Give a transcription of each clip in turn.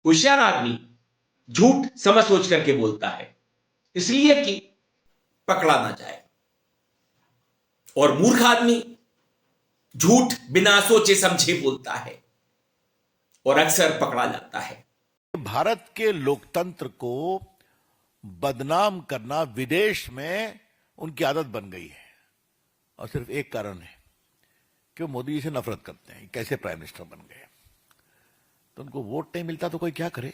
होशियार आदमी झूठ समझ सोच करके बोलता है, इसलिए कि पकड़ा ना जाए। और मूर्ख आदमी झूठ बिना सोचे समझे बोलता है और अक्सर पकड़ा जाता है। भारत के लोकतंत्र को बदनाम करना विदेश में उनकी आदत बन गई है, और सिर्फ एक कारण है कि वो मोदी जी से नफरत करते हैं। कैसे प्राइम मिनिस्टर बन गए, तो उनको वोट नहीं मिलता तो कोई क्या करे।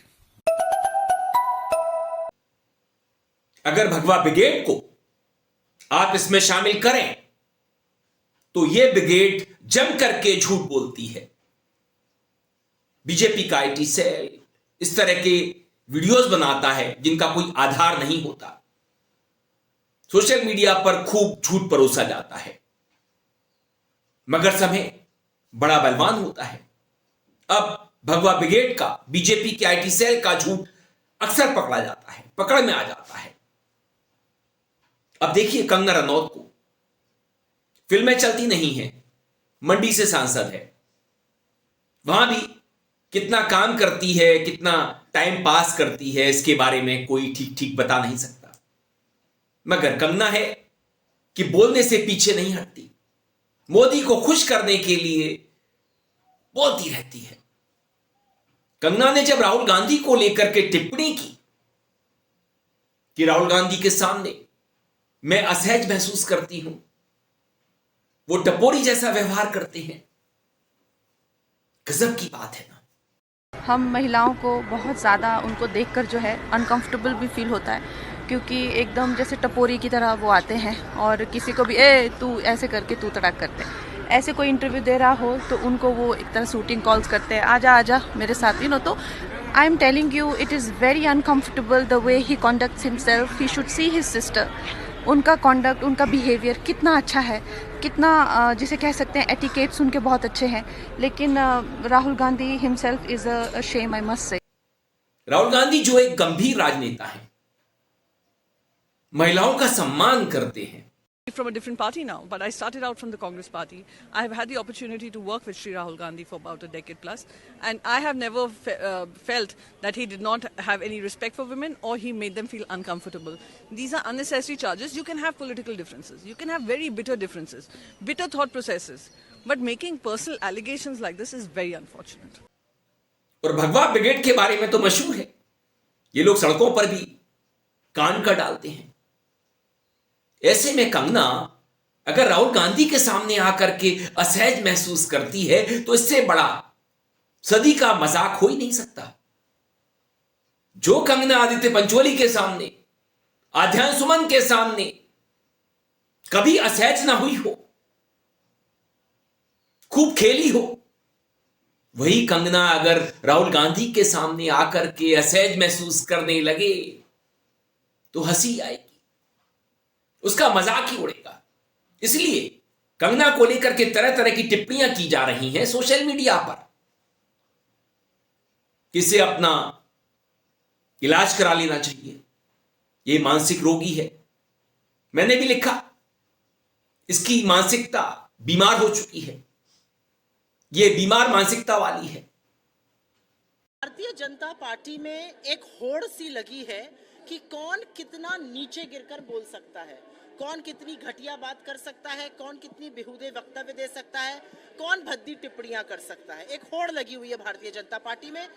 अगर भगवा ब्रिगेड को आप इसमें शामिल करें तो यह ब्रिगेड जम करके झूठ बोलती है। बीजेपी का आईटी सेल इस तरह के वीडियोस बनाता है जिनका कोई आधार नहीं होता। सोशल मीडिया पर खूब झूठ परोसा जाता है, मगर समय बड़ा बलवान होता है। अब भगवा ब्रिगेड का, बीजेपी के आईटी सेल का झूठ अक्सर पकड़ा जाता है, पकड़ में आ जाता है। अब देखिए, कंगना रनौत को फिल्में चलती नहीं है, मंडी से सांसद है, वहां भी कितना काम करती है, कितना टाइम पास करती है, इसके बारे में कोई ठीक ठीक बता नहीं सकता। मगर कंगना है कि बोलने से पीछे नहीं हटती, मोदी को खुश करने के लिए बोलती रहती है। कंगना ने जब राहुल गांधी को लेकर के टिप्पणी की कि राहुल गांधी के सामने मैं असहज महसूस करती हूं, वो टपोरी जैसा व्यवहार करते हैं, गजब की बात है ना। हम महिलाओं को बहुत ज़्यादा उनको देखकर जो है अनकंफर्टेबल भी फील होता है, क्योंकि एकदम जैसे टपोरी की तरह वो आते हैं और किसी को भी तू ऐसे करके तू तड़ाक करते हैं। ऐसे कोई इंटरव्यू दे रहा हो तो उनको वो एक तरह शूटिंग कॉल्स करते हैं, आजा आजा मेरे साथ, तो I am telling you it is very uncomfortable the way he conducts himself. He should see his sister. उनका कॉन्डक्ट, उनका बिहेवियर कितना अच्छा है, कितना जिसे कह सकते हैं एटिकेट्स उनके बहुत अच्छे हैं, लेकिन Rahul Gandhi himself is a shame, I must say. Rahul Gandhi जो एक गंभीर राजनेता है, महिलाओं का सम्मान करते हैं। From a different party now, but I started out from the Congress party. I have had the opportunity to work with Shri Rahul Gandhi for about a decade plus, and I have never felt that he did not have any respect for women or he made them feel uncomfortable. These are unnecessary charges. You can have political differences, you can have very bitter differences, bitter thought processes, but making personal allegations like this is very unfortunate. और भगवा brigade के बारे में तो मशहूर है, ये लोग सड़कों पर भी कान का डालते हैं। ऐसे में कंगना अगर राहुल गांधी के सामने आकर के असहज महसूस करती है तो इससे बड़ा सदी का मजाक हो ही नहीं सकता। जो कंगना आदित्य पंचोली के सामने, आध्यात्म सुमन के सामने कभी असहज ना हुई हो, खूब खेली हो, वही कंगना अगर राहुल गांधी के सामने आकर के असहज महसूस करने लगे तो हंसी आएगी, उसका मजाक ही उड़ेगा। इसलिए कंगना को लेकर के तरह तरह की टिप्पणियां की जा रही हैं सोशल मीडिया पर, किसे अपना इलाज करा लेना चाहिए, ये मानसिक रोगी है। मैंने भी लिखा, इसकी मानसिकता बीमार हो चुकी है, ये बीमार मानसिकता वाली है। भारतीय जनता पार्टी में एक होड़ सी लगी है कि कौन कितना नीचे गिरकर बोल सकता है, कौन कितनी घटिया बात कर सकता है, कौन कितनी बेहुदे वक्तव्य दे सकता है, कौन भद्दी टिप्पणियां कर सकता है। एक होड़ लगी हुई है भारतीय जनता पार्टी में।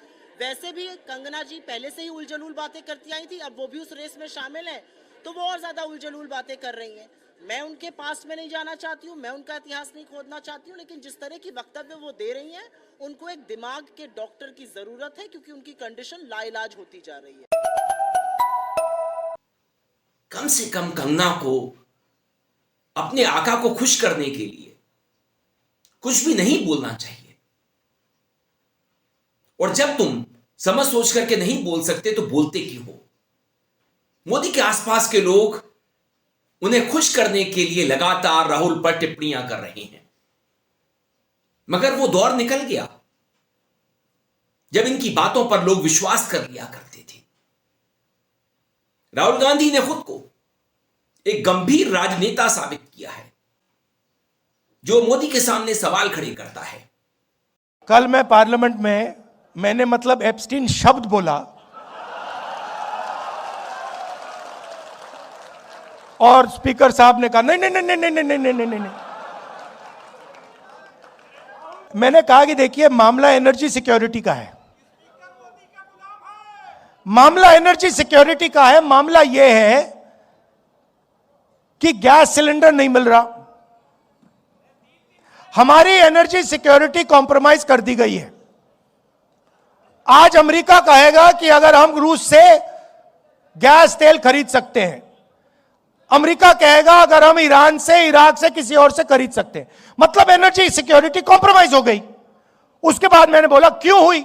वैसे भी कंगना जी पहले से ही उलझलूल बातें करती आई थी, अब वो भी उस रेस में शामिल है तो वो और ज्यादा उलझलूल बातें कर रही हैं। मैं उनके पास्ट में नहीं जाना चाहती हूँ, मैं उनका इतिहास नहीं खोदना चाहती हूँ, लेकिन जिस तरह की वक्तव्य वो दे रही हैं, उनको एक दिमाग के डॉक्टर की जरूरत है, क्योंकि उनकी कंडीशन लाइलाज होती जा रही है। कम से कम कंगना को अपने आका को खुश करने के लिए कुछ भी नहीं बोलना चाहिए। और जब तुम समझ सोच करके नहीं बोल सकते तो बोलते क्यों हो? मोदी के आसपास के लोग उन्हें खुश करने के लिए लगातार राहुल पर टिप्पणियां कर रहे हैं, मगर वो दौर निकल गया जब इनकी बातों पर लोग विश्वास कर लिया करते थे। राहुल गांधी ने खुद को एक गंभीर राजनेता साबित किया है, जो मोदी के सामने सवाल खड़े करता है। कल मैं पार्लियामेंट में मैंने मतलब एप्स्टीन शब्द बोला और स्पीकर साहब ने कहा नहीं नहीं नहीं नहीं नहीं नहीं नहीं नहीं नहीं। मैंने कहा कि देखिए मामला एनर्जी सिक्योरिटी का है, मामला एनर्जी सिक्योरिटी का है। मामला यह है कि गैस सिलेंडर नहीं मिल रहा, हमारी एनर्जी सिक्योरिटी कॉम्प्रोमाइज कर दी गई है। आज अमेरिका कहेगा कि अगर हम रूस से गैस तेल खरीद सकते हैं, अमेरिका कहेगा अगर हम ईरान से, इराक से, किसी और से खरीद सकते हैं, मतलब एनर्जी सिक्योरिटी कॉम्प्रोमाइज हो गई। उसके बाद मैंने बोला क्यों हुई,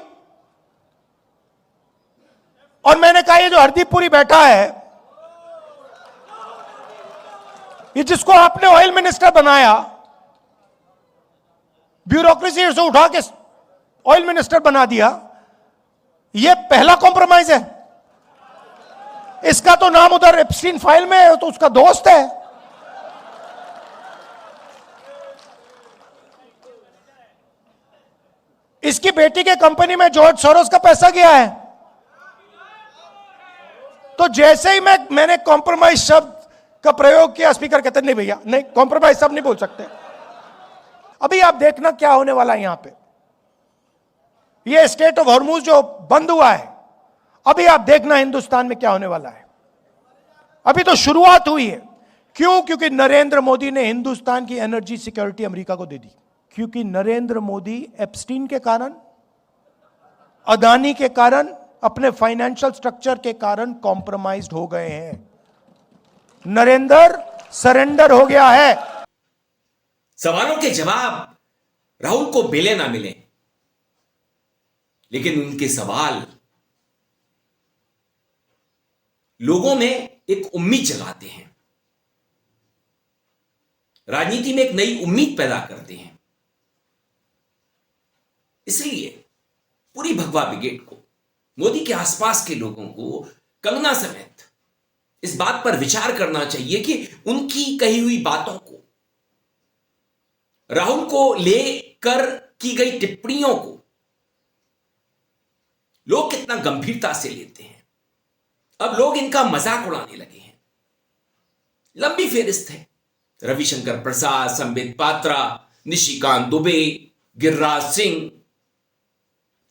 और मैंने कहा ये जो हरदीप पुरी बैठा है, ये जिसको आपने ऑयल मिनिस्टर बनाया, ब्यूरोक्रेसी से उठा के ऑयल मिनिस्टर बना दिया, ये पहला कॉम्प्रोमाइज है। इसका तो नाम उधर एप्स्टीन फाइल में है, तो उसका दोस्त है। इसकी बेटी के कंपनी में जॉर्ज सोरोस का पैसा गया है। तो जैसे ही मैंने कॉम्प्रोमाइज शब्द का प्रयोग किया, स्पीकर कहते नहीं भैया नहीं, कॉम्प्रोमाइज सब नहीं बोल सकते। अभी आप देखना क्या होने वाला है यहां पे। ये स्टेट ऑफ हॉर्मुज जो बंद हुआ है, अभी आप देखना हिंदुस्तान में क्या होने वाला है। अभी तो शुरुआत हुई है। क्यों? क्योंकि नरेंद्र मोदी ने हिंदुस्तान की एनर्जी सिक्योरिटी अमेरिका को दे दी। क्योंकि नरेंद्र मोदी एप्स्टीन के कारण, अदानी के कारण, अपने फाइनेंशियल स्ट्रक्चर के कारण कॉम्प्रोमाइज्ड हो गए हैं। नरेंद्र सरेंडर हो गया है। सवालों के जवाब राहुल को मिले ना मिले, लेकिन उनके सवाल लोगों में एक उम्मीद जगाते हैं, राजनीति में एक नई उम्मीद पैदा करते हैं। इसलिए पूरी भगवा ब्रिगेड को, मोदी के आसपास के लोगों को, कंगना समेत इस बात पर विचार करना चाहिए कि उनकी कही हुई बातों को, राहुल को लेकर की गई टिप्पणियों को लोग कितना गंभीरता से लेते हैं। अब लोग इनका मजाक उड़ाने लगे हैं। लंबी फेहरिस्त है, रविशंकर प्रसाद, संबित पात्रा, निशिकांत दुबे, गिरिराज सिंह,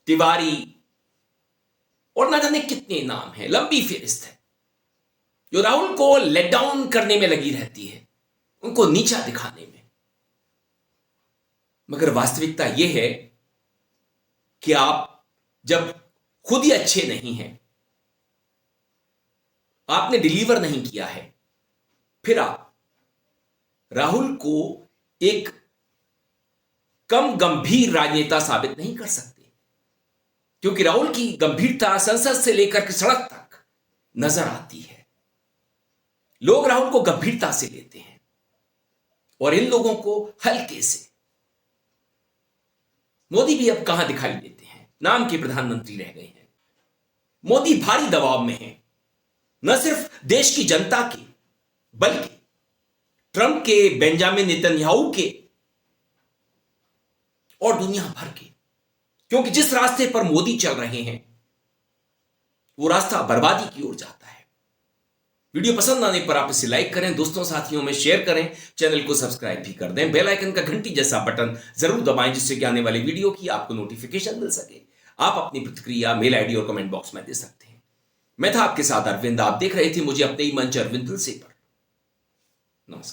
तिवारी और न जाने कितने नाम हैं। लंबी फेहरिस्त है जो राहुल को लेट डाउन करने में लगी रहती है, उनको नीचा दिखाने में। मगर वास्तविकता यह है कि आप जब खुद ही अच्छे नहीं हैं, आपने डिलीवर नहीं किया है, फिर आप राहुल को एक कम गंभीर राजनेता साबित नहीं कर सकते। क्योंकि राहुल की गंभीरता संसद से लेकर के सड़क तक नजर आती है। लोग राहुल को गंभीरता से लेते हैं और इन लोगों को हल्के से। मोदी भी अब कहां दिखाई देते हैं, नाम के प्रधानमंत्री रह गए हैं। मोदी भारी दबाव में है, न सिर्फ देश की जनता के, बल्कि ट्रंप के, बेंजामिन नेतन्याहू के और दुनिया भर के। क्योंकि जिस रास्ते पर मोदी चल रहे हैं वो रास्ता बर्बादी की ओर जाता है। वीडियो पसंद आने पर आप इसे लाइक करें, दोस्तों साथियों में शेयर करें, चैनल को सब्सक्राइब भी कर दें, बेल आइकन का घंटी जैसा बटन जरूर दबाएं जिससे कि आने वाली वीडियो की आपको नोटिफिकेशन मिल सके। आप अपनी प्रतिक्रिया मेल आईडी और कमेंट बॉक्स में दे सकते हैं। मैं था आपके साथ अरविंद, आप देख रहे थे मुझे अपने ही मंच अरविंद तुलसी पर। नमस्कार।